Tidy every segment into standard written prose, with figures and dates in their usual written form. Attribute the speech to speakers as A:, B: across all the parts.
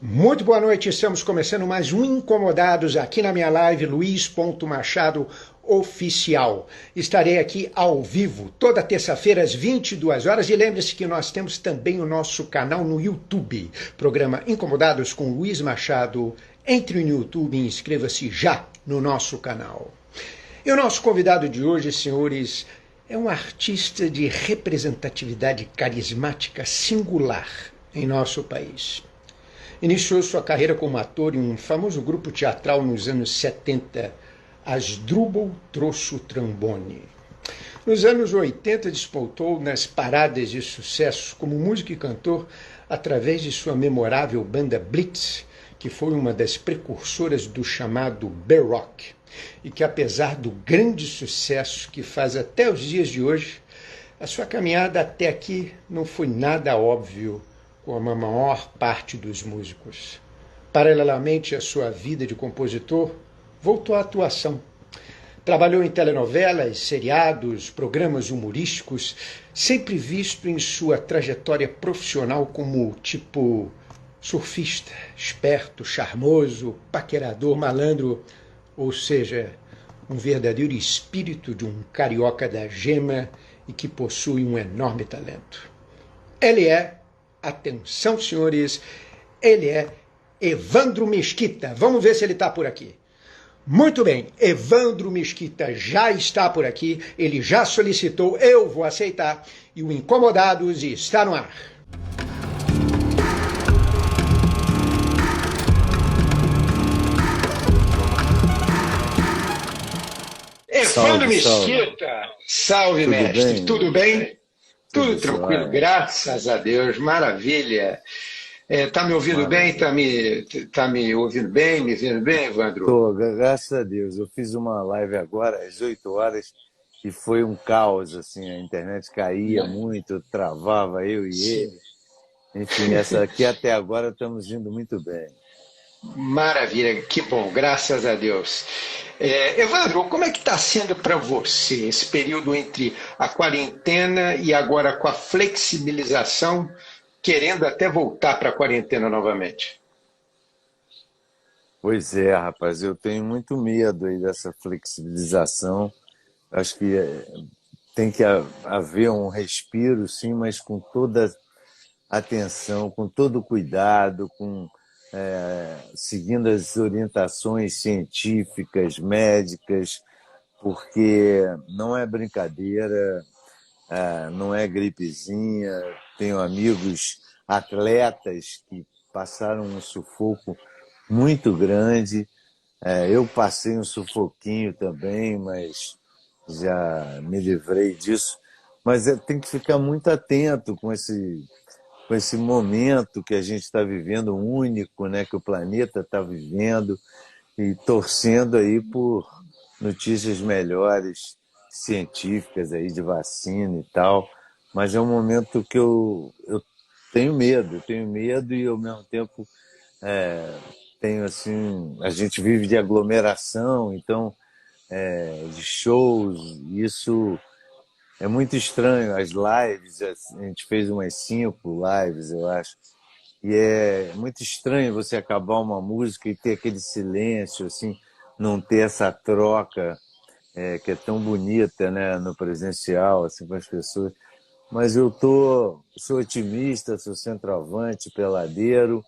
A: Muito boa noite, estamos começando mais um Incomodados aqui na minha live Luiz.Machado Oficial. Estarei aqui ao vivo toda terça-feira às 22 horas e lembre-se que nós temos também o nosso canal no YouTube, programa Incomodados com Luiz Machado. Entre no YouTube e inscreva-se já no nosso canal. E o nosso convidado de hoje, senhores, é um artista de representatividade carismática singular em nosso país. Iniciou sua carreira como ator em um famoso grupo teatral nos anos 70, Asdrubal trouxe o trombone. Nos anos 80, despontou nas paradas de sucesso como músico e cantor através de sua memorável banda Blitz, que foi uma das precursoras do chamado B-Rock, e que, apesar do grande sucesso que faz até os dias de hoje, a sua caminhada até aqui não foi nada óbvio, como a maior parte dos músicos. Paralelamente à sua vida de compositor, voltou à atuação. Trabalhou em telenovelas, seriados, programas humorísticos, sempre visto em sua trajetória profissional como tipo surfista, esperto, charmoso, paquerador, malandro, ou seja, um verdadeiro espírito de um carioca da gema e que possui um enorme talento. Ele é, atenção senhores, ele é Evandro Mesquita. Vamos ver se ele está por aqui. Muito bem, Evandro Mesquita já está por aqui, ele já solicitou, eu vou aceitar, e o Incomodados está no ar. Evandro Mesquita, salve mestre,
B: bem?
A: Tudo bem? Tudo tranquilo,
B: suave.
A: graças a Deus, maravilha. Tá me ouvindo bem? Tá me ouvindo bem, me vendo bem, Evandro?
B: Tô, graças a Deus. Eu fiz uma live agora às 8 horas e foi um caos, assim, a internet caía muito, travava eu e ele. Enfim, essa aqui até agora estamos indo muito bem.
A: Maravilha, que bom, graças a Deus. Evandro, como é que está sendo para você esse período entre a quarentena e agora com a flexibilização, querendo até voltar para a quarentena novamente?
B: Pois é, rapaz, eu tenho muito medo aí dessa flexibilização. Acho que tem que haver um respiro, sim, mas com toda atenção, com todo cuidado, seguindo as orientações científicas, médicas, porque não é brincadeira, não é gripezinha. Tenho amigos atletas que passaram um sufoco muito grande. Eu passei um sufoquinho também, mas já me livrei disso. Mas tem que ficar muito atento com esse momento que a gente está vivendo, único, né, que o planeta está vivendo, e torcendo aí por notícias melhores, científicas aí de vacina e tal. Mas é um momento que eu tenho medo e ao mesmo tempo tenho assim, a gente vive de aglomeração, então de shows, isso é muito estranho. As lives, a gente fez umas 5 lives, eu acho, e é muito estranho você acabar uma música e ter aquele silêncio, assim, não ter essa troca que é tão bonita, né, no presencial, assim, com as pessoas. Mas sou otimista, sou centroavante, peladeiro.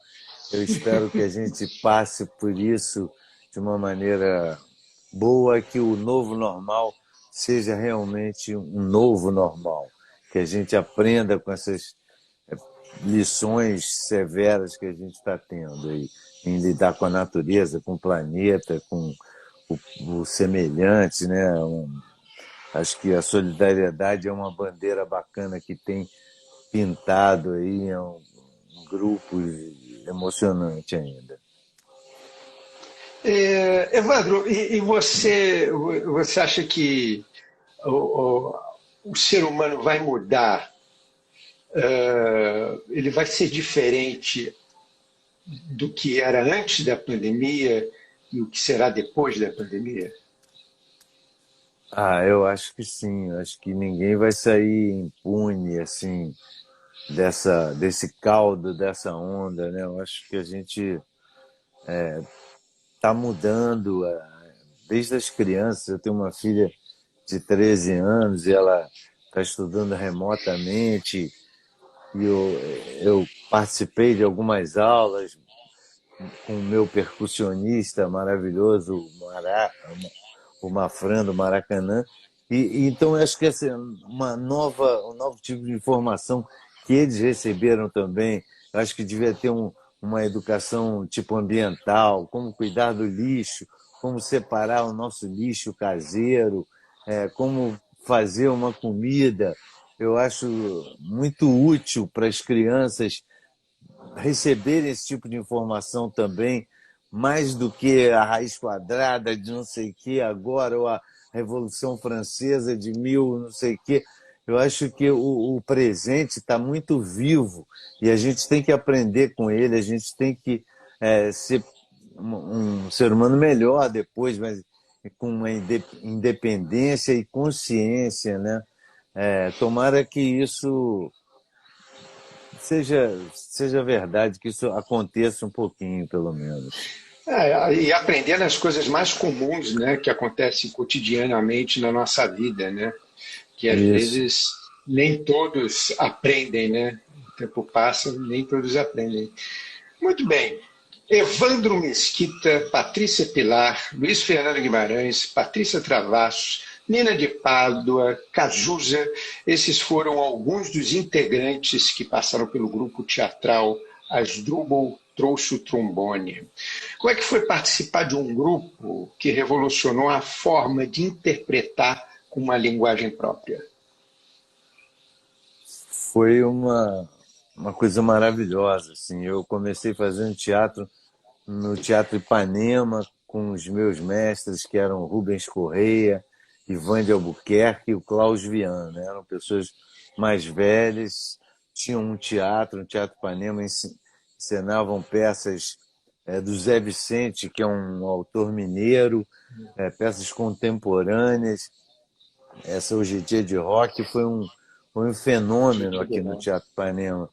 B: Eu espero que a gente passe por isso de uma maneira boa, que o novo normal seja realmente um novo normal, que a gente aprenda com essas lições severas que a gente está tendo aí, em lidar com a natureza, com o planeta, com o semelhante, né? Acho que a solidariedade é uma bandeira bacana que tem pintado aí, é um grupo emocionante ainda.
A: Evandro, e você acha que o, o ser humano vai mudar? Ele vai ser diferente do que era antes da pandemia e o que será depois da pandemia?
B: Eu acho que sim. Eu acho que ninguém vai sair impune, assim, desse caldo, dessa onda, né? Eu acho que a gente está mudando desde as crianças. Eu tenho uma filha de 13 anos e ela está estudando remotamente e eu participei de algumas aulas com o meu percussionista maravilhoso, o Mafran do Maracanã. Então, eu acho que essa é um novo tipo de informação que eles receberam também. Eu acho que devia ter uma educação tipo ambiental, como cuidar do lixo, como separar o nosso lixo caseiro, como fazer uma comida. Eu acho muito útil para as crianças receberem esse tipo de informação também, mais do que a raiz quadrada de não sei o que agora, ou a Revolução Francesa de mil não sei o que. Eu acho que o presente está muito vivo e a gente tem que aprender com ele, a gente tem que ser um ser humano melhor depois, mas com uma independência e consciência, né? Tomara que isso seja verdade, que isso aconteça um pouquinho, pelo menos.
A: E aprendendo as coisas mais comuns, né, que acontecem cotidianamente na nossa vida, né, que às
B: Isso.
A: vezes nem todos aprendem, né? O tempo passa, nem todos aprendem. Muito bem. Evandro Mesquita, Patrícia Pilar, Luiz Fernando Guimarães, Patrícia Travassos, Nina de Pádua, Cazuza, esses foram alguns dos integrantes que passaram pelo grupo teatral Asdrubal Trouxe o Trombone. Como é que foi participar de um grupo que revolucionou a forma de interpretar com uma linguagem própria?
B: Foi uma coisa maravilhosa. Assim. Eu comecei fazendo teatro no Teatro Ipanema com os meus mestres, que eram Rubens Correia, Ivan de Albuquerque e o Klaus Viana. Né? Eram pessoas mais velhas, tinham um teatro, no Teatro Ipanema, encenavam peças do Zé Vicente, que é um autor mineiro, peças contemporâneas. Essa Hoje é Dia de Rock foi um fenômeno aqui no Teatro Ipanema.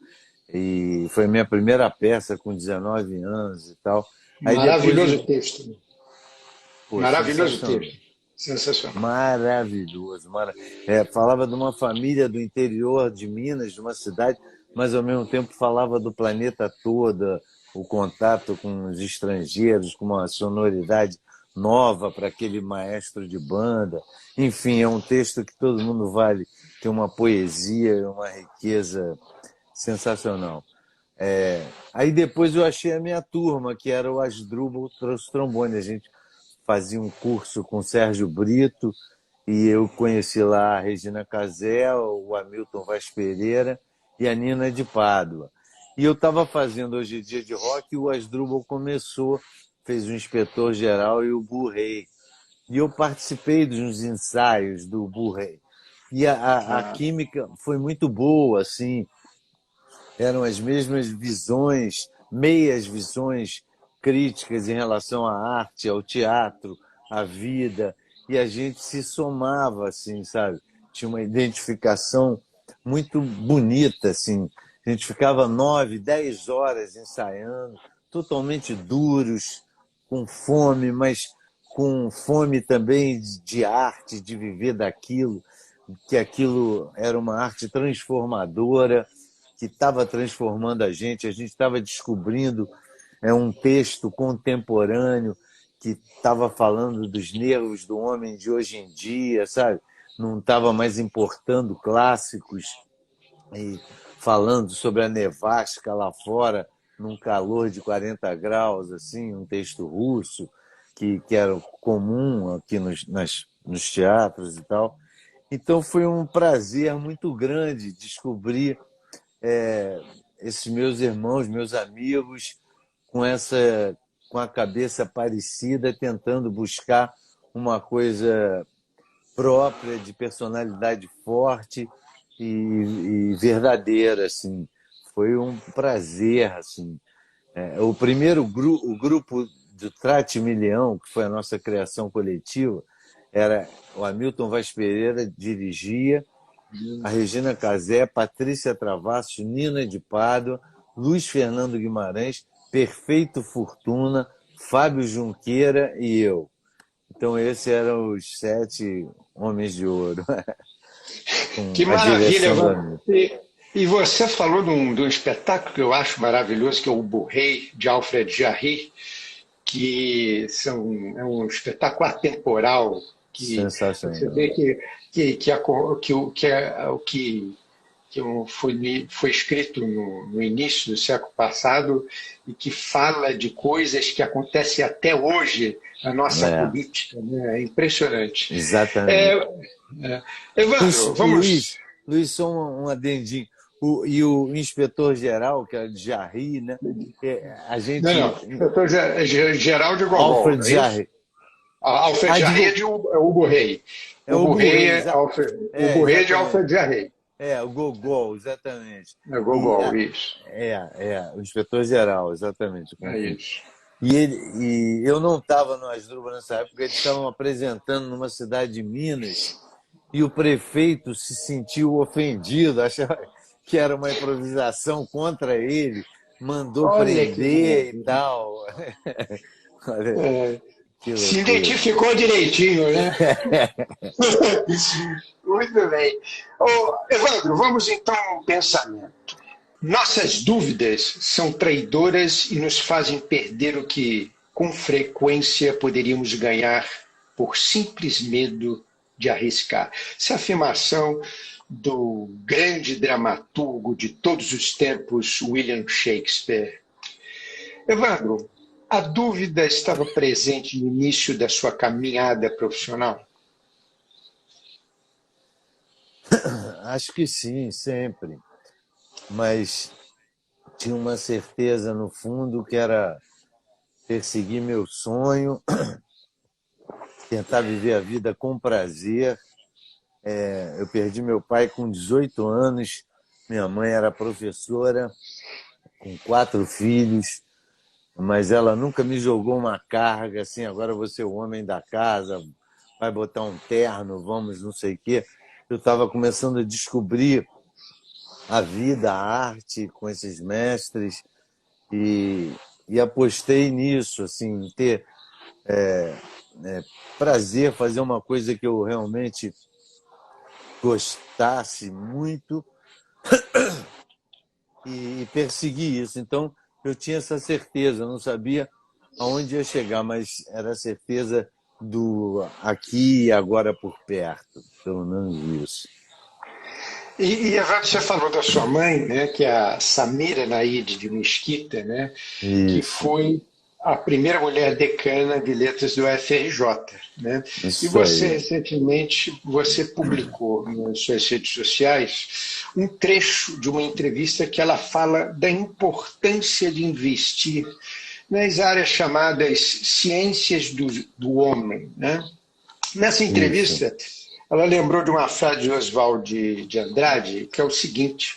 B: E foi minha primeira peça com 19 anos e tal. Aí depois,
A: Maravilhoso texto.
B: pô,
A: Maravilhoso
B: sensacional.
A: texto. Sensacional.
B: Maravilhoso. Falava de uma família do interior de Minas, de uma cidade, mas ao mesmo tempo falava do planeta todo, o contato com os estrangeiros, com uma sonoridade nova para aquele maestro de banda. Enfim, é um texto que todo mundo vale, tem uma poesia, uma riqueza sensacional. Aí depois eu achei a minha turma, que era o Asdrubal Trouxe Trombone. A gente fazia um curso com o Sérgio Brito e eu conheci lá a Regina Casé, o Hamilton Vaz Pereira e a Nina de Pádua. E eu estava fazendo Hoje Dia de Rock e o Asdrubal começou, fez o Inspetor Geral e o Burrey. E eu participei dos ensaios do Burrey. E a química foi muito boa, assim, eram as mesmas visões, meias visões críticas em relação à arte, ao teatro, à vida, e a gente se somava, assim, sabe? Tinha uma identificação muito bonita, assim. A gente ficava 9, 10 horas ensaiando, totalmente duros, com fome, mas com fome também de arte, de viver daquilo, que aquilo era uma arte transformadora, que estava transformando a gente estava descobrindo um texto contemporâneo que estava falando dos nervos do homem de hoje em dia, sabe? Não estava mais importando clássicos e falando sobre a nevasca lá fora, num calor de 40 graus, assim, um texto russo, que era comum aqui nos teatros e tal. Então foi um prazer muito grande descobrir é, esses meus irmãos, meus amigos, com com a cabeça parecida, tentando buscar uma coisa própria, de personalidade forte e verdadeira, assim. Foi um prazer, assim. O primeiro o grupo do Trate Milhão, que foi a nossa criação coletiva, era o Hamilton Vaz Pereira dirigia a Regina Casé, Patrícia Travassos, Nina de Pádua, Luiz Fernando Guimarães, Perfeito Fortuna, Fábio Junqueira e eu. Então, esses eram os 7 homens de ouro,
A: Que
B: com a
A: maravilha,
B: direção do
A: Evandro.
B: amigo.
A: E você falou de um espetáculo que eu acho maravilhoso, que é o Bourrée, de Alfred Jarry, é um espetáculo atemporal, que você
B: Sensacional.
A: vê foi escrito no início do século passado e que fala de coisas que acontecem até hoje na nossa
B: É,
A: política, né? É impressionante. É,
B: exatamente.
A: é. Evandro, vamos.
B: Luiz, só um adendinho. E o inspetor-geral, que é de Jarry, né? A
A: Não,
B: gente.
A: não. Doutor Geraldo Gogol,
B: Alfred
A: não é isso?
B: Jarry.
A: Alfred Jarry é
B: Advo...
A: de Hugo Rey.
B: É o
A: Hugo Rey
B: Burrey,
A: é Hugo Rey é de
B: exatamente.
A: Alfred Jarry.
B: O Gogol, exatamente.
A: É
B: E
A: Gogol, isso.
B: o inspetor-geral, exatamente.
A: É
B: Confundo.
A: isso.
B: E eu não estava no Asdrubal nessa época, eles estavam apresentando numa cidade de Minas e o prefeito se sentiu ofendido, achava que era uma improvisação contra ele, mandou
A: Olha que
B: prender e
A: maravilha.
B: tal. Olha,
A: É,
B: que
A: se
B: loucura.
A: identificou direitinho, né? Muito bem. Ô, Evandro, vamos então a um pensamento. Nossas dúvidas são traidoras e nos fazem perder o que, com frequência, poderíamos ganhar por simples medo de arriscar. Essa afirmação do grande dramaturgo de todos os tempos, William Shakespeare. Evandro, a dúvida estava presente no início da sua caminhada profissional?
B: Acho que sim, sempre. Mas tinha uma certeza no fundo que era perseguir meu sonho, tentar viver a vida com prazer. Eu perdi meu pai com 18 anos, minha mãe era professora, com 4 filhos, mas ela nunca me jogou uma carga assim, agora você é o homem da casa, vai botar um terno, vamos não sei o quê. Eu estava começando a descobrir a vida, a arte com esses mestres e apostei nisso, assim, ter prazer, fazer uma coisa que eu realmente gostasse muito e perseguir isso. Então, eu tinha essa certeza, eu não sabia aonde ia chegar, mas era a certeza do aqui e agora por perto, pelo menos isso.
A: Evandro, você falou da sua mãe, né, que é a Samira Naide de Mesquita, né, que
B: Isso,
A: foi a primeira mulher decana de letras do FRJ, né? E
B: isso
A: você,
B: aí.
A: recentemente, você publicou nas suas redes sociais um trecho de uma entrevista que ela fala da importância de investir nas áreas chamadas ciências do homem, né? Nessa
B: Isso.
A: entrevista, ela lembrou de uma frase de Oswald de Andrade, que é o seguinte: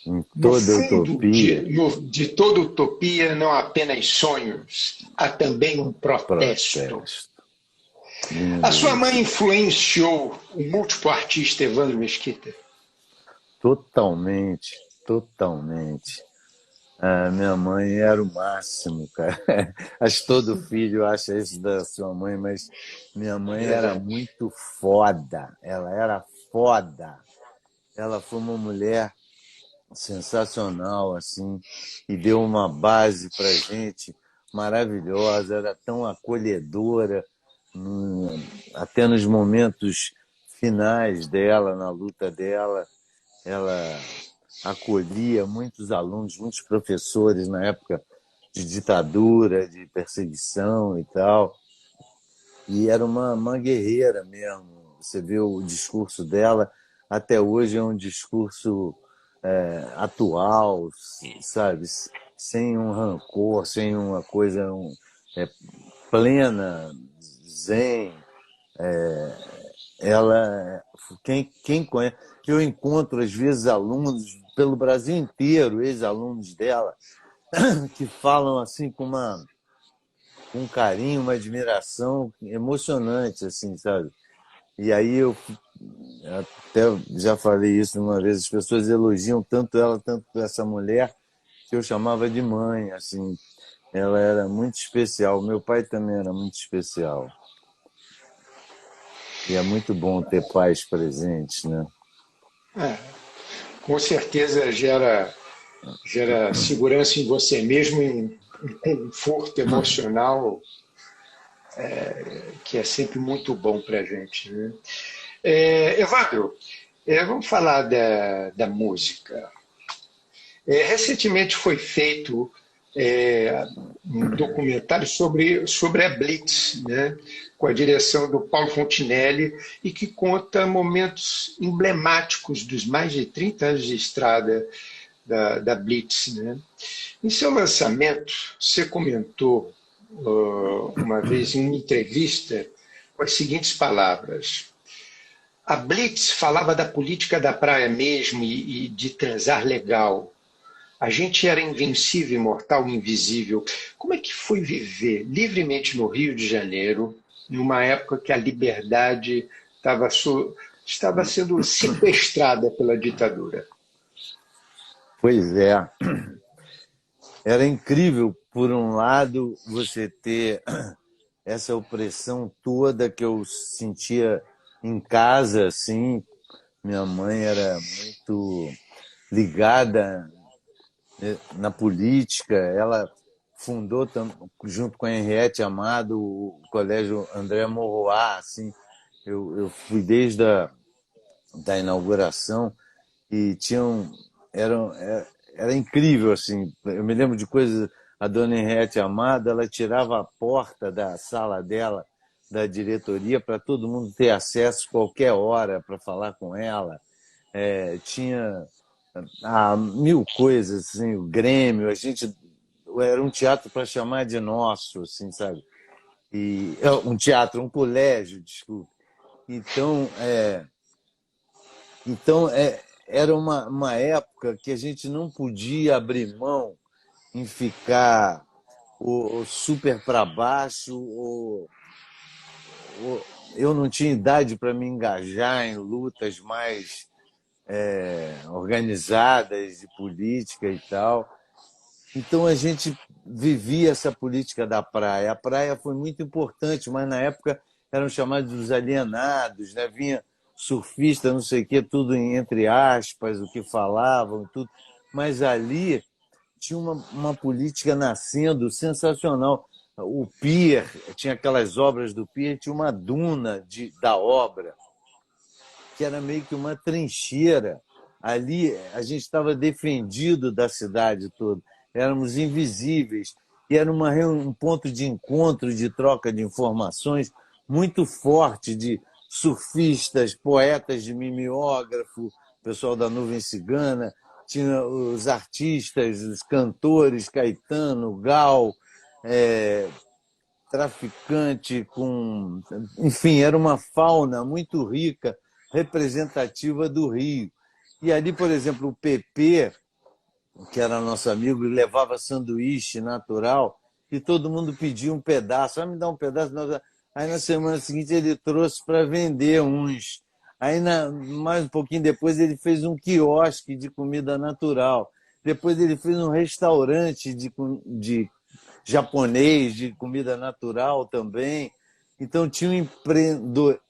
B: Em
A: no
B: toda
A: fundo
B: utopia,
A: de toda utopia não há apenas sonhos, há também um protesto.
B: protesto.
A: A
B: Lindo
A: sua
B: isso.
A: mãe influenciou o múltiplo artista Evandro Mesquita?
B: Totalmente, totalmente. Minha mãe era o máximo, cara. Acho que todo filho acha isso da sua mãe, mas minha mãe era
A: Verdade.
B: muito foda. Ela era foda. Ela foi uma mulher sensacional, assim, e deu uma base pra gente maravilhosa. Era tão acolhedora, até nos momentos finais dela, na luta dela. Ela acolhia muitos alunos, muitos professores na época de ditadura, de perseguição e tal. E era uma guerreira mesmo. Você vê o discurso dela, até hoje é um discurso atual, sabe? Sem um rancor, sem uma coisa é, plena, zen. Ela, quem conhece, eu encontro às vezes alunos pelo Brasil inteiro, ex-alunos dela, que falam assim com um carinho, uma admiração emocionante, assim, sabe? E aí até já falei isso uma vez, as pessoas elogiam tanto ela, tanto essa mulher, que eu chamava de mãe, assim. Ela era muito especial. Meu pai também era muito especial. E é muito bom ter pais presentes, né?
A: É, com certeza gera segurança em você mesmo e um conforto emocional que é sempre muito bom para a gente. Né? Evandro, vamos falar da música. Recentemente foi feito um documentário sobre a Blitz, né? Com a direção do Paulo Fontinelli, e que conta momentos emblemáticos dos mais de 30 anos de estrada da Blitz. Né? Em seu lançamento, você comentou uma vez em uma entrevista com as seguintes palavras: a Blitz falava da política da praia mesmo e de transar legal. A gente era invencível, imortal, invisível. Como é que foi viver livremente no Rio de Janeiro, numa época que a liberdade estava sendo sequestrada pela ditadura?
B: Pois é. Era incrível, por um lado, você ter essa opressão toda que eu sentia em casa, assim. Minha mãe era muito ligada, né, na política. Ela fundou, junto com a Henriette Amado, o Colégio André Morroá. Assim. Eu fui desde da inauguração e era incrível, assim. Eu me lembro de coisas. A dona Henriette Amado, ela tirava a porta da sala dela, da diretoria, para todo mundo ter acesso qualquer hora para falar com ela. Tinha mil coisas, assim, o Grêmio, a gente era um teatro para chamar de nosso, assim, sabe? Um teatro, um colégio, desculpe. Então, era uma época que a gente não podia abrir mão em ficar o super para baixo, eu não tinha idade para me engajar em lutas mais organizadas de política e tal. Então a gente vivia essa política da praia. A praia foi muito importante, mas na época eram chamados os alienados, né? Vinha surfista, não sei o quê, tudo entre aspas, o que falavam, tudo. Mas ali tinha uma política nascendo sensacional. O pier, tinha aquelas obras do pier, tinha uma duna da obra, que era meio que uma trincheira. Ali a gente estava defendido da cidade toda, éramos invisíveis, e era um ponto de encontro, de troca de informações muito forte, de surfistas, poetas de mimeógrafo, pessoal da Nuvem Cigana, tinha os artistas, os cantores, Caetano, Gal, traficante com... Enfim, era uma fauna muito rica, representativa do Rio. E ali, por exemplo, o PP, que era nosso amigo, levava sanduíche natural e todo mundo pedia um pedaço. Ah, me dá um pedaço. Aí na semana seguinte ele trouxe para vender uns. Aí mais um pouquinho depois ele fez um quiosque de comida natural. Depois ele fez um restaurante de japonês, de comida natural também. Então tinha um
A: Empreendedorismo.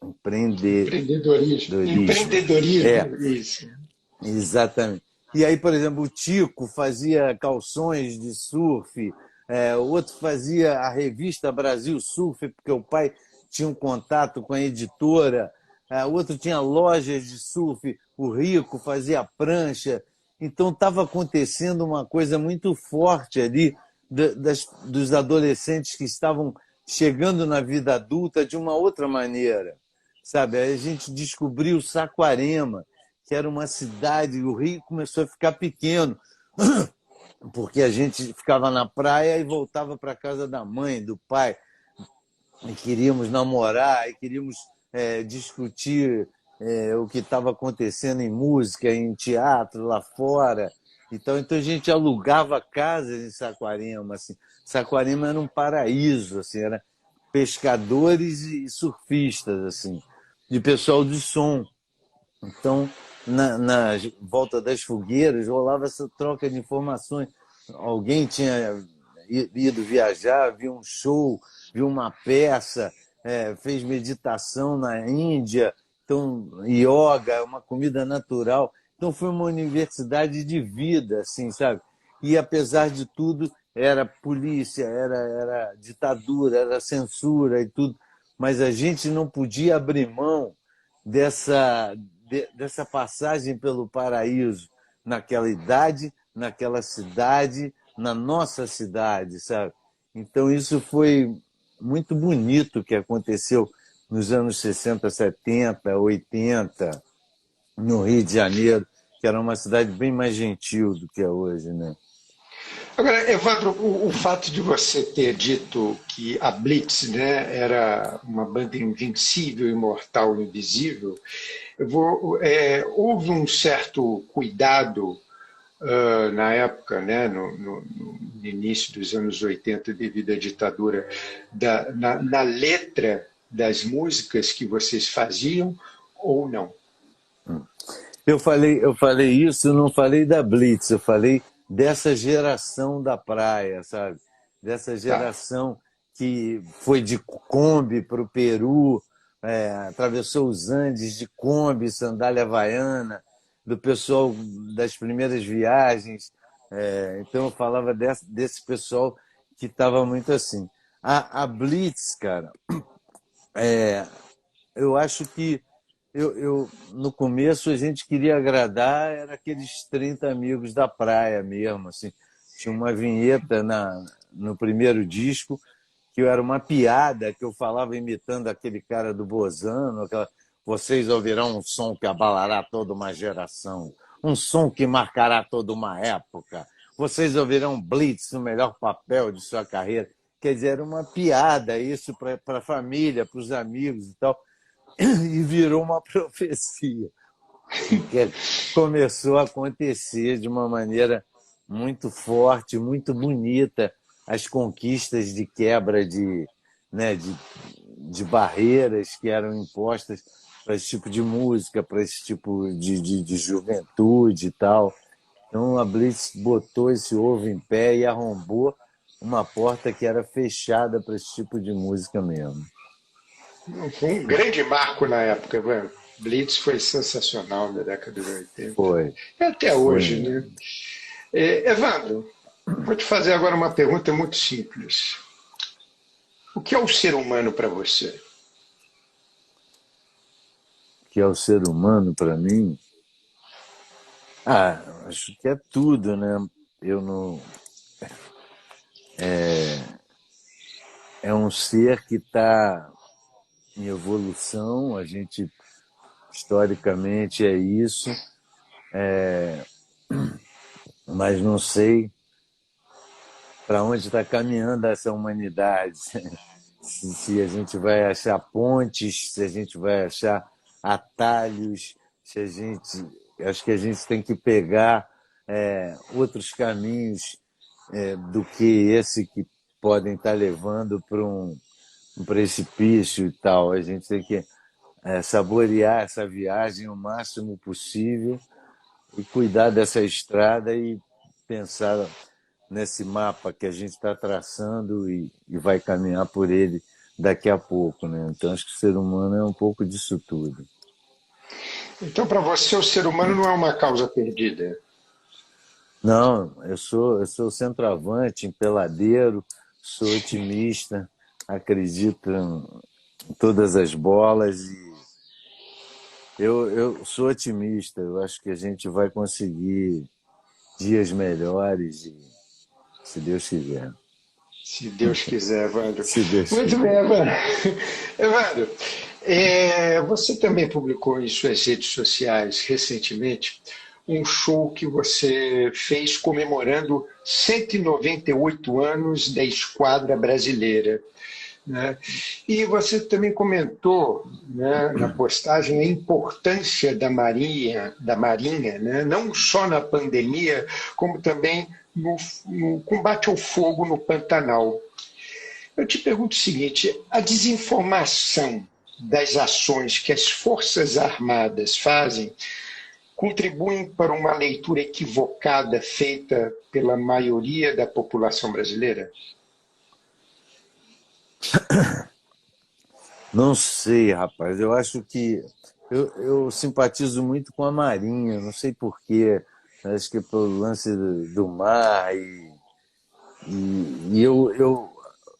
B: empreendedorismo.
A: Empreendedorismo, isso.
B: Exatamente. E aí, por exemplo, o Tico fazia calções de surf, o outro fazia a revista Brasil Surf, porque o pai tinha um contato com a editora, o outro tinha lojas de surf, o Rico fazia prancha. Então estava acontecendo uma coisa muito forte ali dos adolescentes que estavam chegando na vida adulta de uma outra maneira. Sabe? Aí a gente descobriu Saquarema, que era uma cidade, o Rio começou a ficar pequeno, porque a gente ficava na praia e voltava para a casa da mãe, do pai, e queríamos namorar, e queríamos discutir o que estava acontecendo em música, em teatro, lá fora. Então a gente alugava casas em Saquarema. Assim. Saquarema era um paraíso, assim, era pescadores e surfistas. Assim. de pessoal de som. Então, na volta das fogueiras, rolava essa troca de informações. Alguém tinha ido viajar, viu um show, viu uma peça, fez meditação na Índia, então, yoga, uma comida natural. Então, foi uma universidade de vida, assim, sabe? E, apesar de tudo, era polícia, era ditadura, era censura e tudo, mas a gente não podia abrir mão dessa passagem pelo paraíso naquela idade, naquela cidade, na nossa cidade, sabe? Então isso foi muito bonito que aconteceu nos anos 60, 70, 80, no Rio de Janeiro, que era uma cidade bem mais gentil do que é hoje, né?
A: Agora, Evandro, o fato de você ter dito que a Blitz, né, era uma banda invencível, imortal, invisível, houve um certo cuidado na época, né, no início dos anos 80, devido à ditadura, na letra das músicas que vocês faziam ou não?
B: Eu falei isso, não falei da Blitz, eu falei dessa geração da praia, sabe? Dessa
A: Tá.
B: geração que foi de Kombi para o Peru, atravessou os Andes de Kombi, sandália havaiana, do pessoal das primeiras viagens. Então eu falava desse pessoal que estava muito assim. A Blitz, cara, eu acho que no começo a gente queria agradar, era aqueles 30 amigos da praia mesmo, assim. Tinha uma vinheta no primeiro disco que era uma piada que eu falava imitando aquele cara do Bozano, vocês ouvirão um som que abalará toda uma geração, um som que marcará toda uma época. Vocês ouvirão Blitz no melhor papel de sua carreira. Quer dizer, era uma piada isso para a família, para os amigos e tal. E virou uma profecia que começou a acontecer de uma maneira muito forte, muito bonita, as conquistas de quebra né, de barreiras que eram impostas para esse tipo de música, para esse tipo de juventude e tal. Então a Blitz botou esse ovo em pé e arrombou uma porta que era fechada para esse tipo de música mesmo.
A: Foi um grande marco na época, mano. Blitz foi sensacional na década de 80.
B: Foi,
A: E até
B: foi
A: hoje, né?
B: mesmo.
A: Evandro, vou te fazer agora uma pergunta muito simples. O que é o ser humano para você?
B: Que é o ser humano para mim? Acho que é tudo, né? Eu não é um ser que está em evolução. A gente historicamente é isso, mas não sei para onde está caminhando essa humanidade. Se a gente vai achar pontes, se a gente vai achar atalhos, se a gente, acho que a gente tem que pegar outros caminhos do que esse que podem estar levando para um precipício e tal. A gente tem que saborear essa viagem o máximo possível e cuidar dessa estrada e pensar nesse mapa que a gente está traçando e vai caminhar por ele daqui a pouco, né? Então acho que o ser humano é um pouco disso tudo.
A: Então, para você, o ser humano não é uma causa perdida.
B: Não, eu sou centroavante, empeladeiro, sou otimista, acredito em todas as bolas e eu sou otimista. Eu acho que a gente vai conseguir dias melhores, e, se Deus quiser.
A: Se Deus quiser, Evandro.
B: Se Deus
A: Muito bem,
B: quiser.
A: Evandro. Evandro, você também publicou em suas redes sociais recentemente um show que você fez comemorando 198 anos da Esquadra Brasileira, né? E você também comentou, né, na postagem, a importância da Marinha, né, não só na pandemia, como também no combate ao fogo no Pantanal. Eu te pergunto o seguinte: a desinformação das ações que as Forças Armadas fazem contribuem para uma leitura equivocada feita pela maioria da população brasileira?
B: Não sei, rapaz. Eu acho que eu simpatizo muito com a Marinha, não sei por quê. Acho que é pelo lance do mar e eu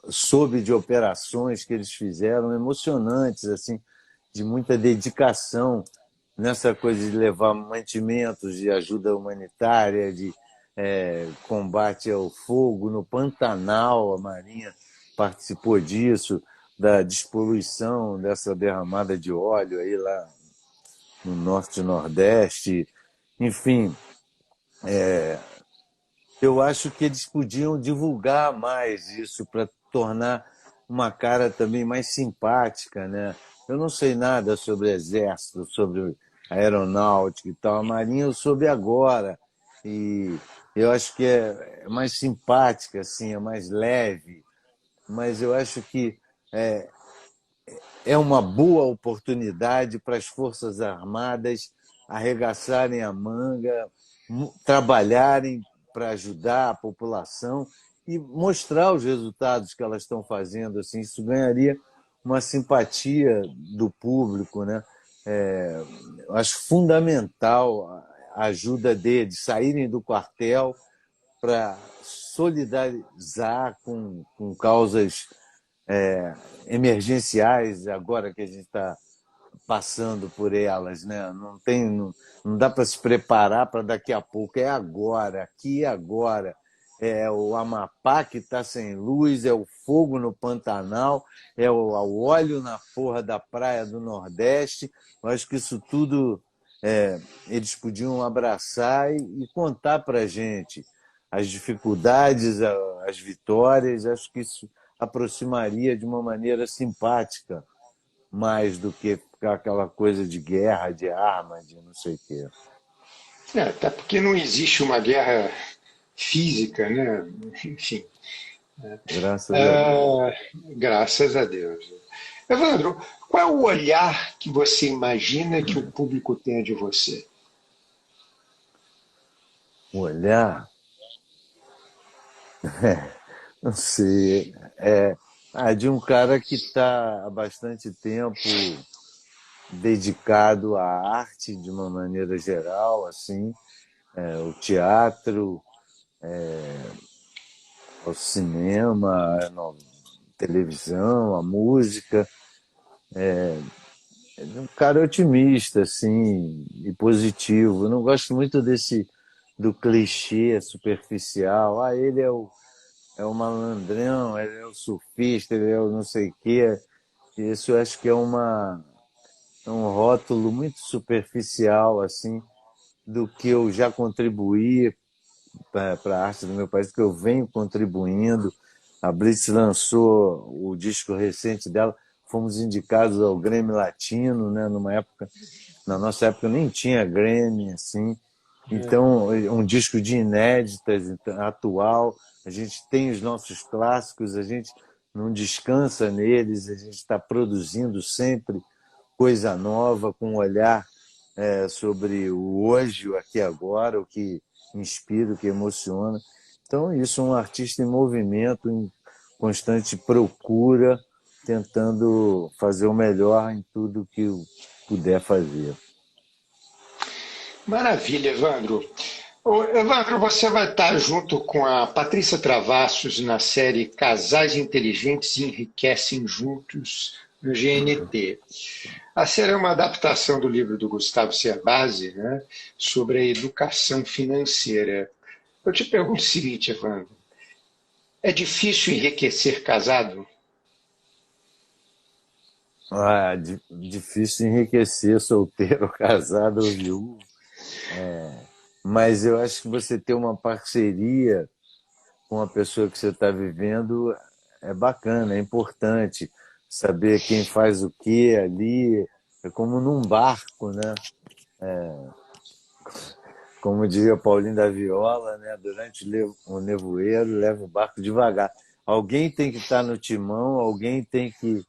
B: soube de operações que eles fizeram emocionantes, assim, de muita dedicação nessa coisa de levar mantimentos de ajuda humanitária, de combate ao fogo no Pantanal. A Marinha participou disso, da despoluição dessa derramada de óleo aí lá no norte e nordeste. Enfim, eu acho que eles podiam divulgar mais isso para tornar uma cara também mais simpática, né? Eu não sei nada sobre exército, sobre aeronáutica e tal. A Marinha eu soube agora e eu acho que é mais simpática, assim, é mais leve. Mas eu acho que é uma boa oportunidade para as Forças Armadas arregaçarem a manga, trabalharem para ajudar a população e mostrar os resultados que elas estão fazendo. Assim, isso ganharia uma simpatia do público, né? Eu acho fundamental a ajuda deles saírem do quartel para solidarizar com causas emergenciais agora que a gente está passando por elas, né? Não dá para se preparar para daqui a pouco, é agora, aqui e agora. É o Amapá que está sem luz, é o fogo no Pantanal, é o óleo na porra da praia do Nordeste. Eu acho que isso tudo eles podiam abraçar e contar para a gente as dificuldades, as vitórias. Acho que isso aproximaria de uma maneira simpática, mais do que ficar aquela coisa de guerra, de arma, de não sei o quê.
A: Até porque não existe uma guerra física, né? Enfim.
B: Graças a Deus.
A: Graças a Deus. Evandro, qual é o olhar que você imagina que o público tenha de você?
B: Olhar, não sei, de um cara que está há bastante tempo dedicado à arte de uma maneira geral, assim, o teatro, ao cinema, a televisão, a música. Um cara otimista, assim, e positivo. Eu não gosto muito do clichê superficial. Ah, ele é o malandrão, ele é o surfista, ele é o não sei o quê. Isso eu acho que é um rótulo muito superficial, assim, do que eu já contribuí para a arte do meu país, que eu venho contribuindo. A Blitz lançou o disco recente dela, fomos indicados ao Grêmio Latino, né, na nossa época nem tinha Grêmio, assim. Então, um disco de inéditas, atual. A gente tem os nossos clássicos, a gente não descansa neles, a gente está produzindo sempre coisa nova, com um olhar sobre o hoje, o aqui e agora, o que inspira, o que emociona. Então, isso é um artista em movimento, em constante procura, tentando fazer o melhor em tudo que puder fazer.
A: Maravilha, Evandro. Ô, Evandro, você vai estar junto com a Patrícia Travassos na série Casais Inteligentes Enriquecem Juntos no GNT. A série é uma adaptação do livro do Gustavo Cerbasi, né, sobre a educação financeira. Eu te pergunto o seguinte, Evandro: é difícil enriquecer casado?
B: Difícil enriquecer solteiro, casado ou viúvo, mas eu acho que você ter uma parceria com a pessoa que você está vivendo é bacana, é importante saber quem faz o que ali. É como num barco, né? Como dizia Paulinho da Viola, né? Durante o nevoeiro, leva o barco devagar. Alguém tem que estar no timão, alguém tem que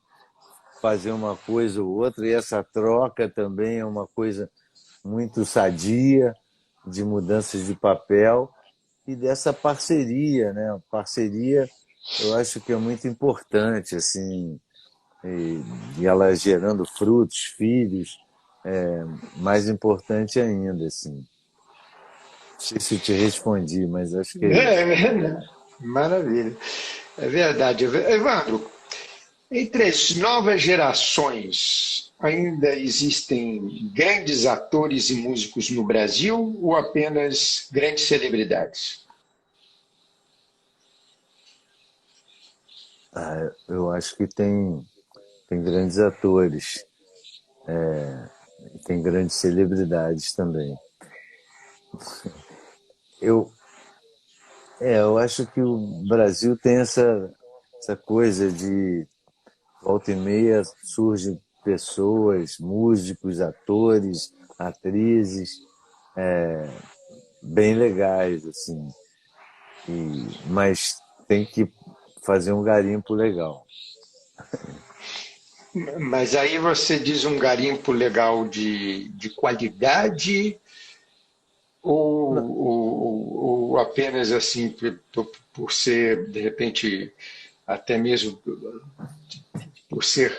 B: fazer uma coisa ou outra, e essa troca também é uma coisa muito sadia de mudanças de papel e dessa parceria, né? Parceria eu acho que é muito importante, assim, e ela gerando frutos, filhos, mais importante ainda, assim. Não sei se eu te respondi, mas acho que é
A: É,
B: isso.
A: é verdade. Maravilha. É verdade. Evandro, entre as novas gerações, ainda existem grandes atores e músicos no Brasil ou apenas grandes celebridades?
B: Eu acho que tem grandes atores, tem grandes celebridades também. Eu, eu acho que o Brasil tem essa coisa de volta e meia surgem pessoas, músicos, atores, atrizes, bem legais, assim. Mas tem que fazer um garimpo legal.
A: Mas aí você diz um garimpo legal de qualidade ou apenas assim por ser, de repente, até mesmo por ser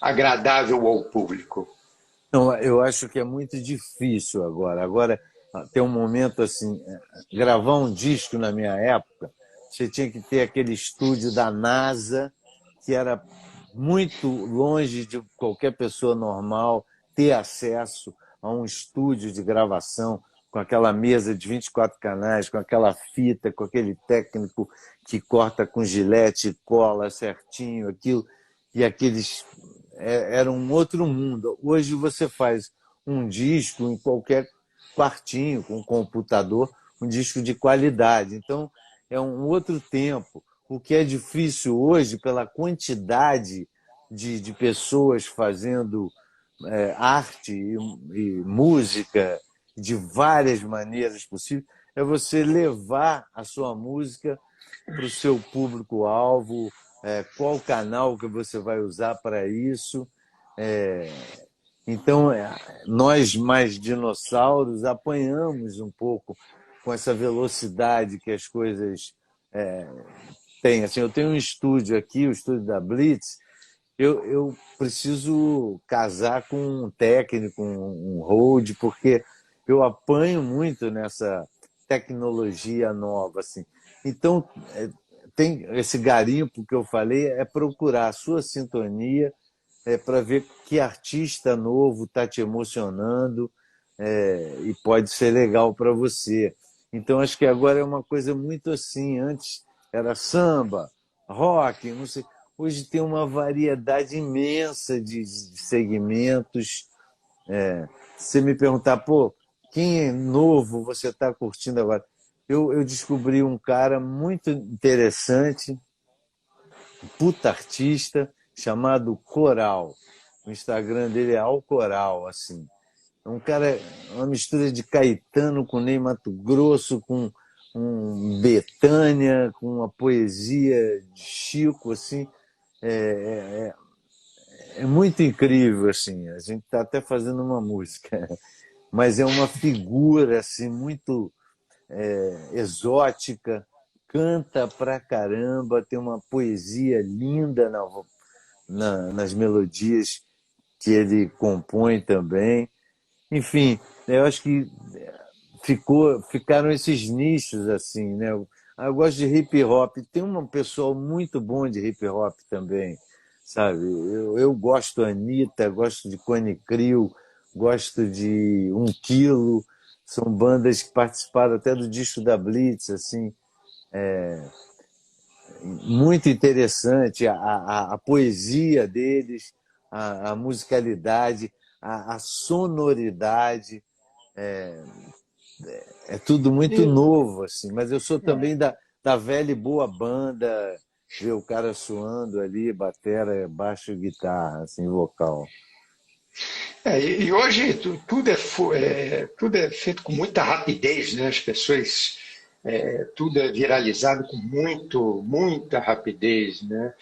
A: agradável ao público?
B: Então, eu acho que é muito difícil agora. Agora tem um momento assim, gravar um disco na minha época, você tinha que ter aquele estúdio da NASA, que era muito longe de qualquer pessoa normal ter acesso a um estúdio de gravação com aquela mesa de 24 canais, com aquela fita, com aquele técnico que corta com gilete, cola certinho, aquilo, e aqueles era um outro mundo. Hoje você faz um disco em qualquer quartinho, com um computador, um disco de qualidade. Então, é um outro tempo. O que é difícil hoje, pela quantidade de pessoas fazendo arte e música de várias maneiras possíveis, é você levar a sua música para o seu público-alvo, qual canal que você vai usar para isso. É, então, nós mais dinossauros apanhamos um pouco com essa velocidade que as coisas têm. Assim, eu tenho um estúdio aqui, o estúdio da Blitz, eu preciso casar com um técnico, um hold, porque eu apanho muito nessa tecnologia nova. Assim. Então, tem esse garimpo que eu falei, é procurar a sua sintonia para ver que artista novo está te emocionando e pode ser legal para você. Então, acho que agora é uma coisa muito assim. Antes era samba, rock, não sei. Hoje tem uma variedade imensa de segmentos. Se você me perguntar, pô, quem é novo você está curtindo agora? Eu descobri um cara muito interessante, puta artista, chamado Coral. O Instagram dele é Alcoral, assim. É um cara, uma mistura de Caetano com Ney Matogrosso, com um Bethânia, com uma poesia de Chico, assim. É, é muito incrível, assim. A gente está até fazendo uma música, mas é uma figura assim muito exótica, canta pra caramba, tem uma poesia linda nas melodias que ele compõe também. Enfim, eu acho que ficaram esses nichos assim, né? Eu gosto de hip hop. Tem um pessoal muito bom de hip hop também, sabe? Eu gosto da Anitta, gosto de Cone Crew, gosto de Um Quilo. São bandas que participaram até do disco da Blitz, assim, muito interessante a poesia deles, a musicalidade, a sonoridade. É tudo muito
A: E,
B: novo, assim, mas eu sou também da velha e boa banda, ver o cara suando ali, batera, baixo, guitarra, assim, vocal.
A: e hoje tudo é feito com muita rapidez, né? As pessoas, tudo é viralizado com muita rapidez, né?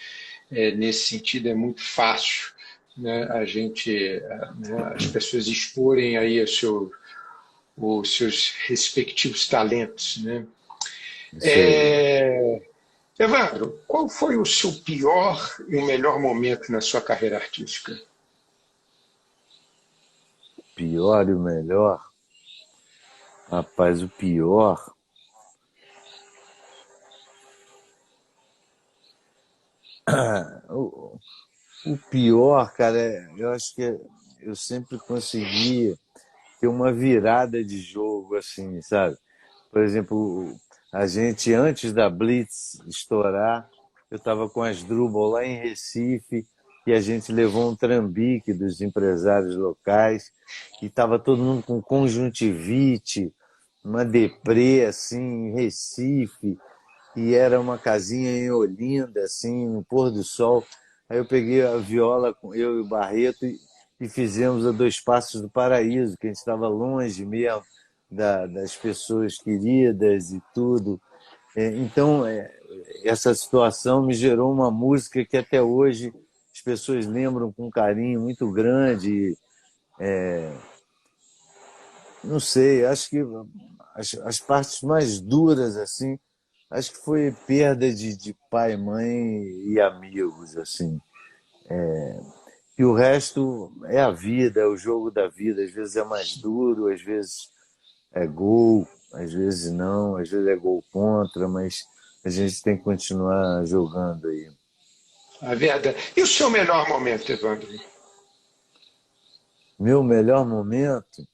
A: Nesse sentido é muito fácil. né, a gente, né, as pessoas exporem aí os seus respectivos talentos, né?
B: Isso aí.
A: É, Evandro, qual foi o seu pior e o melhor momento na sua carreira artística?
B: Pior e o melhor? Rapaz, o pior. O, o pior, cara, eu acho que eu sempre consegui ter uma virada de jogo, assim, sabe? Por exemplo, a gente, antes da Blitz estourar, eu estava com as Drubal lá em Recife e a gente levou um trambique dos empresários locais e estava todo mundo com conjuntivite, uma deprê, assim, em Recife, e era uma casinha em Olinda, assim, no pôr do sol. Aí eu peguei a viola, eu e o Barreto, e fizemos a Dois Passos do Paraíso, que a gente estava longe mesmo das pessoas queridas e tudo. Então, essa situação me gerou uma música que até hoje as pessoas lembram com um carinho muito grande. Não sei, acho que as partes mais duras, assim, acho que foi perda de pai, mãe e amigos, assim. E o resto é a vida, é o jogo da vida. Às vezes é mais duro, às vezes é gol, às vezes não, às vezes é gol contra, mas a gente tem que continuar jogando aí.
A: A verdade. E o seu melhor momento, Evandro,
B: Meu melhor momento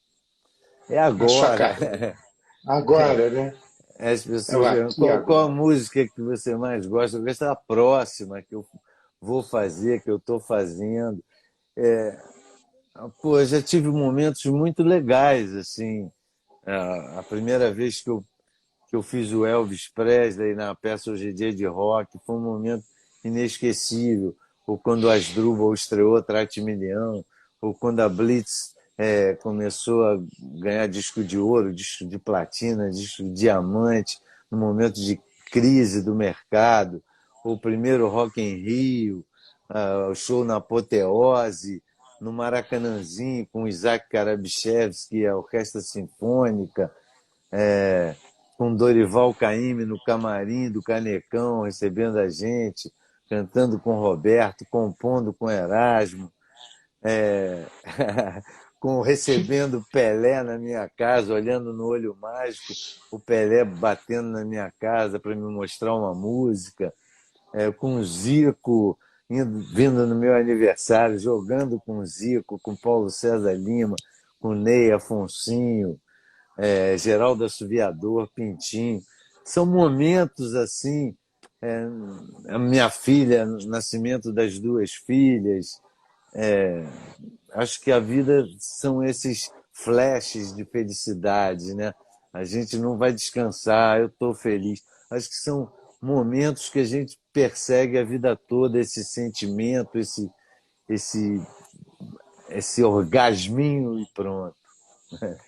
B: é
A: na sua
B: agora.
A: carreira? Agora, né?
B: As
A: É o
B: pessoas perguntam
A: aqui e
B: qual a
A: agora.
B: música que você mais gosta. Eu gosto da próxima que eu vou fazer, que eu estou fazendo. Pô, eu já tive momentos muito legais, assim. A primeira vez que eu fiz o Elvis Presley na peça Hoje é Dia de Rock foi um momento inesquecível. Ou quando o Asdrubal estreou Trate-Milhão, ou quando a Blitz começou a ganhar disco de ouro, disco de platina, disco de diamante, no momento de crise do mercado, o primeiro Rock em Rio, o show na Apoteose, no Maracanãzinho com Isaac Karabichevski, a Orquestra Sinfônica, é, com Dorival Caymmi no camarim do Canecão, recebendo a gente, cantando com Roberto, compondo com Erasmo, é, recebendo Pelé na minha casa, olhando no olho mágico, o Pelé batendo na minha casa para me mostrar uma música, com o Zico vindo no meu aniversário, jogando com o Zico, com Paulo César Lima, com Ney Afonsinho, Geraldo Assoviador, Pintinho. São momentos assim, é, a minha filha, o nascimento das duas filhas. Acho que a vida são esses flashes de felicidade, né? A gente não vai descansar, eu estou feliz. Acho que são momentos que a gente persegue a vida toda, esse sentimento, esse, esse orgasminho e pronto.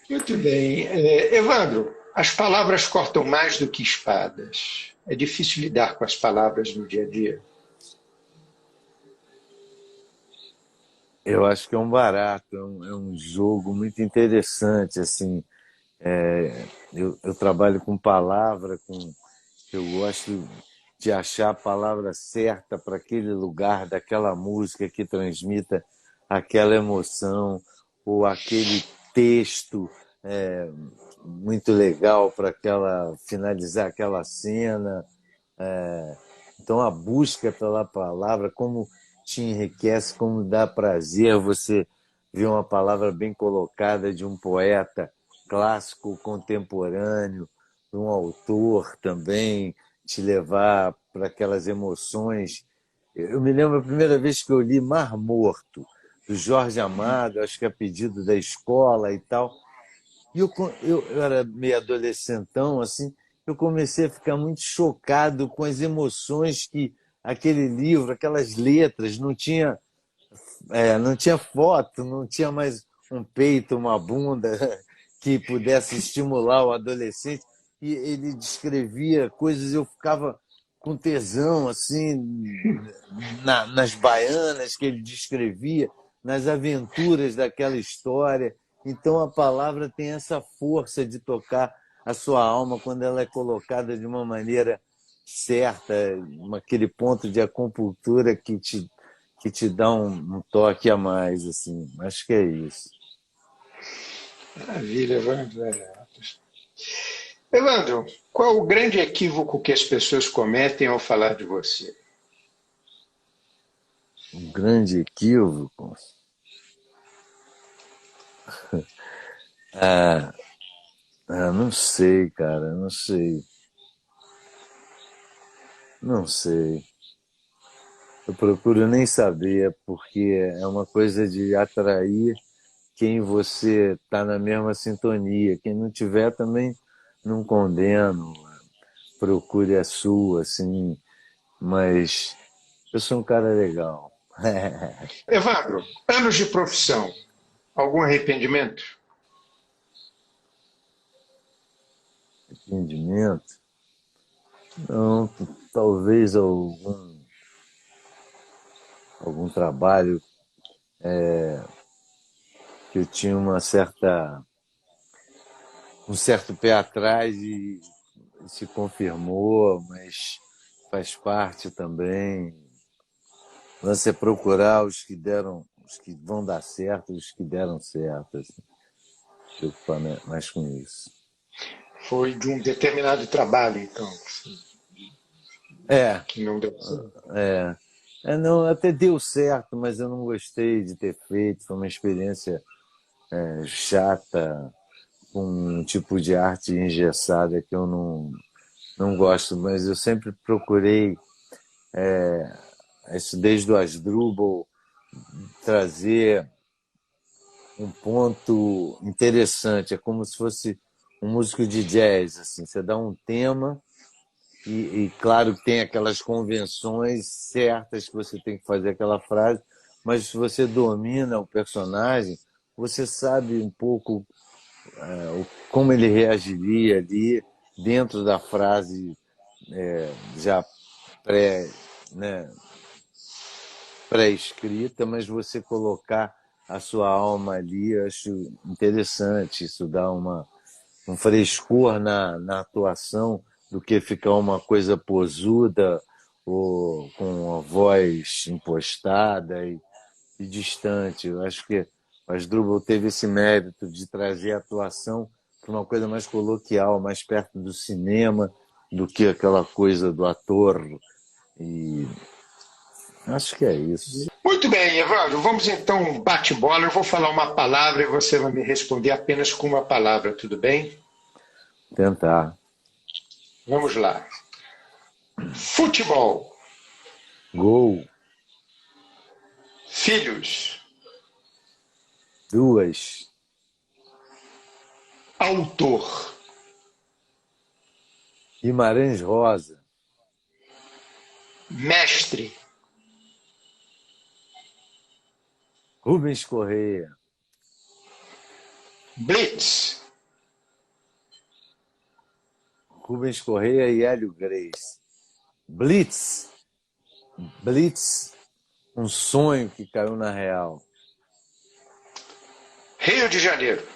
A: Muito bem. Evandro, as palavras cortam mais do que espadas. É difícil lidar com as palavras no dia a dia.
B: Eu acho que é um barato, é um jogo muito interessante, assim. Eu trabalho com palavra, eu gosto de achar a palavra certa para aquele lugar, daquela música que transmita aquela emoção, ou aquele texto é, muito legal para finalizar aquela cena. Então, a busca pela palavra, como te enriquece, como dá prazer você ver uma palavra bem colocada de um poeta clássico, contemporâneo, de um autor também, te levar para aquelas emoções. Eu me lembro a primeira vez que eu li Mar Morto, do Jorge Amado, acho que a pedido da escola e tal. E eu era meio adolescentão, assim, eu comecei a ficar muito chocado com as emoções que aquele livro, aquelas letras, não tinha foto, não tinha mais um peito, uma bunda que pudesse estimular o adolescente. E ele descrevia coisas, eu ficava com tesão, assim, nas baianas que ele descrevia, nas aventuras daquela história. Então a palavra tem essa força de tocar a sua alma quando ela é colocada de uma maneira certa, aquele ponto de acupuntura que te dá um toque a mais, assim. Acho que é isso.
A: Maravilha, Evandro. Evandro, qual o grande equívoco que as pessoas cometem ao falar de você?
B: Um grande equívoco. Não sei, cara, não sei. Não sei. Eu procuro nem saber, porque é uma coisa de atrair quem você está na mesma sintonia. Quem não tiver também não condeno. Procure a sua, assim. Mas eu sou um cara legal.
A: Evandro, anos de profissão, algum arrependimento?
B: Entendimento? Não, talvez algum trabalho que eu tinha um certo pé atrás e se confirmou, mas faz parte também. Você procurar os que deram, os que vão dar certo, os que deram certo. Assim. Preocupar mais com isso.
A: Foi de um determinado trabalho, então,
B: É,
A: que não deu certo.
B: não, até deu certo, mas eu não gostei de ter feito. Foi uma experiência chata, com um tipo de arte engessada que eu não gosto, mas eu sempre procurei, isso desde o Asdrubal, trazer um ponto interessante. É como se fosse um músico de jazz. Assim. Você dá um tema e claro que tem aquelas convenções certas que você tem que fazer aquela frase, mas se você domina o personagem, você sabe um pouco como ele reagiria ali dentro da frase já pré, né, pré-escrita, mas você colocar a sua alma ali, eu acho interessante. Isso dá um frescor na atuação do que ficar uma coisa posuda ou com a voz impostada e distante. Eu acho que o Asdrubal teve esse mérito de trazer a atuação para uma coisa mais coloquial, mais perto do cinema do que aquela coisa do ator. E acho que é isso.
A: Muito bem, Evandro, vamos então um bate-bola. Eu vou falar uma palavra e você vai me responder apenas com uma palavra, tudo bem?
B: Tentar.
A: Vamos lá. Futebol.
B: Gol.
A: Filhos.
B: 2.
A: Autor.
B: Guimarães Rosa.
A: Mestre.
B: Rubens Correia.
A: Blitz.
B: Rubens Correia e Hélio Grace. Blitz. Blitz, um sonho que caiu na real.
A: Rio de Janeiro.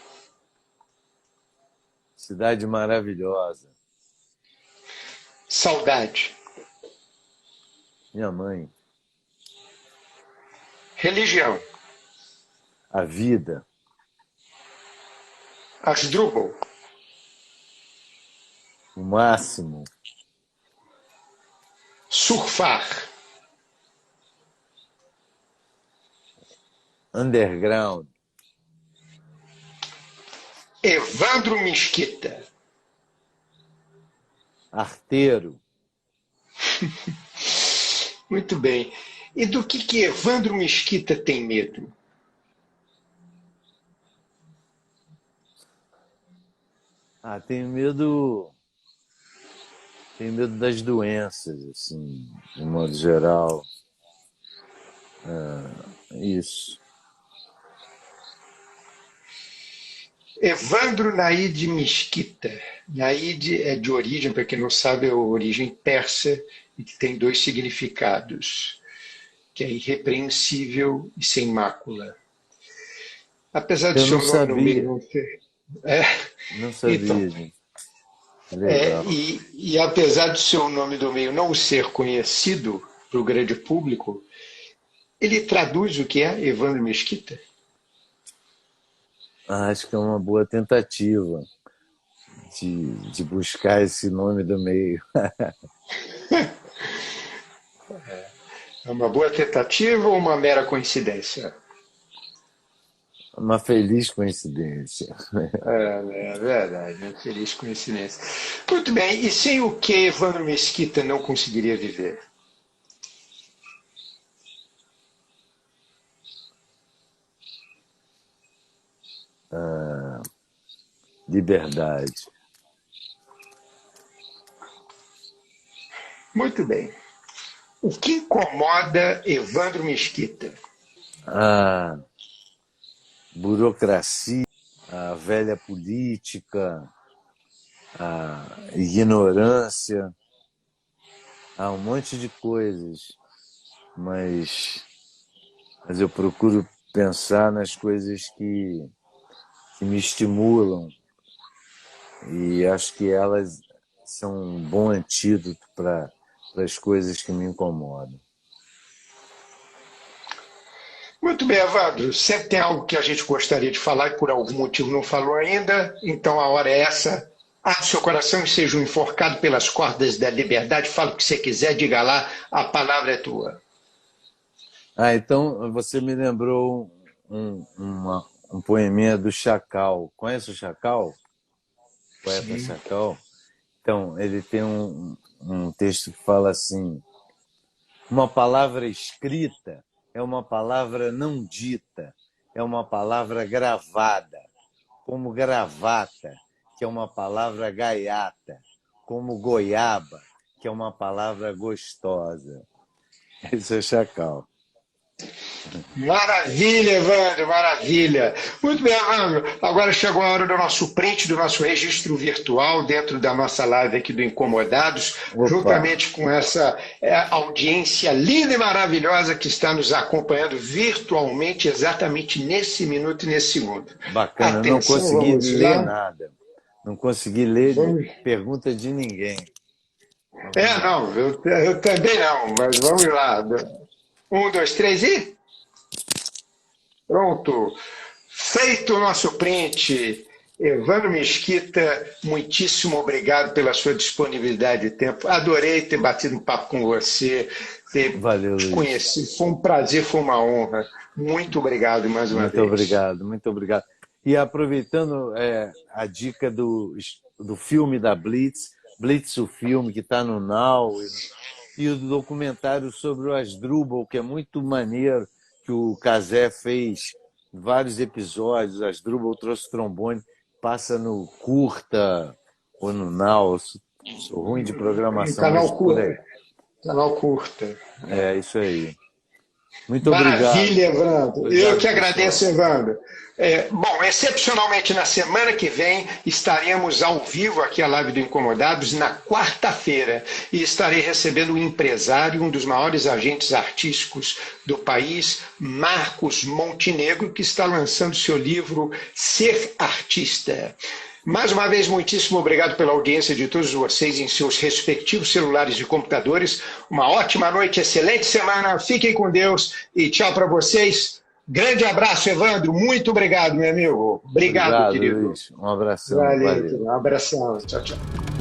B: Cidade maravilhosa.
A: Saudade.
B: Minha mãe.
A: Religião.
B: A vida.
A: Asdrubal.
B: O máximo.
A: Surfar.
B: Underground.
A: Evandro Mesquita.
B: Arteiro.
A: Muito bem. E do que Evandro Mesquita tem medo?
B: Tenho medo. Tenho medo das doenças, assim, de modo geral. Isso.
A: Evandro Naide Mesquita. Naide é de origem, para quem não sabe, é a origem persa e que tem dois significados. que é irrepreensível e sem mácula. Apesar de
B: Eu não
A: seu nome no meio
B: sabia,
A: não ser. É,
B: não
A: então,
B: sabia, gente. Legal.
A: e apesar de seu nome do meio não ser conhecido para o grande público, ele traduz o que é Evandro Mesquita?
B: Acho que é uma boa tentativa de buscar esse nome do meio.
A: É uma boa tentativa ou uma mera coincidência?
B: Uma feliz coincidência.
A: É verdade, é feliz coincidência. Muito bem, e sem o que Evandro Mesquita não conseguiria viver?
B: Liberdade.
A: Muito bem. O que incomoda Evandro Mesquita?
B: A burocracia, a velha política, a ignorância, há um monte de coisas, mas eu procuro pensar nas coisas que me estimulam e acho que elas são um bom antídoto para as coisas que me incomodam.
A: Muito bem, Evandro. Sempre tem algo que a gente gostaria de falar e por algum motivo não falou ainda, então a hora é essa. Abra seu coração e seja um enforcado pelas cordas da liberdade. Fala o que você quiser, diga lá, a palavra é tua.
B: Então você me lembrou um poeminha do Chacal. Conhece o Chacal? O poeta
A: Sim.
B: Chacal? Então, ele tem um texto que fala assim: uma palavra escrita é uma palavra não dita, é uma palavra gravada, como gravata, que é uma palavra gaiata, como goiaba, que é uma palavra gostosa. Esse é o Chacal.
A: Maravilha, Evandro, maravilha. Muito bem, Evandro. Agora chegou a hora do nosso print, do nosso registro virtual dentro da nossa live aqui do Incomodados,
B: Opa,
A: juntamente com essa audiência linda e maravilhosa que está nos acompanhando virtualmente exatamente nesse minuto e nesse segundo.
B: bacana, eu não
A: Atenção,
B: consegui
A: vamos
B: ler
A: lá.
B: nada. Não consegui ler
A: Vamos.
B: pergunta de ninguém. Mas vamos
A: É,
B: lá.
A: não, eu também não, mas vamos lá. Um, dois, três e. Pronto. Feito o nosso print. Evandro Mesquita, muitíssimo obrigado pela sua disponibilidade de tempo. Adorei ter batido um papo com você, ter
B: Valeu,
A: te
B: Luiz.
A: conhecido. Foi um prazer, foi uma honra. Muito obrigado mais uma
B: Muito
A: vez.
B: obrigado, muito obrigado. E aproveitando a dica do filme da Blitz, Blitz o filme que está no Now, e o documentário sobre o Asdrubal, que é muito maneiro, que o Cazé fez vários episódios. O Asdrubal trouxe trombone, passa no Curta ou no Now. Sou ruim de
A: Em
B: programação, mas
A: canal
B: por aí.
A: curta. Canal curta.
B: É isso aí. Muito obrigado.
A: Maravilha, Evandro. Eu
B: Obrigado,
A: que
B: pessoal.
A: agradeço, Evandro. Bom, excepcionalmente na semana que vem estaremos ao vivo aqui a live do Incomodados na quarta-feira e estarei recebendo um empresário, um dos maiores agentes artísticos do país, Marcos Montenegro, que está lançando seu livro Ser Artista. Mais uma vez, muitíssimo obrigado pela audiência de todos vocês em seus respectivos celulares e computadores. Uma ótima noite, excelente semana, fiquem com Deus e tchau para vocês. Grande abraço, Evandro, muito obrigado, meu amigo. Obrigado,
B: Obrigado,
A: querido.
B: Luiz. Um abração.
A: Valeu,
B: Valeu.
A: querido. Um abração. Tchau, tchau.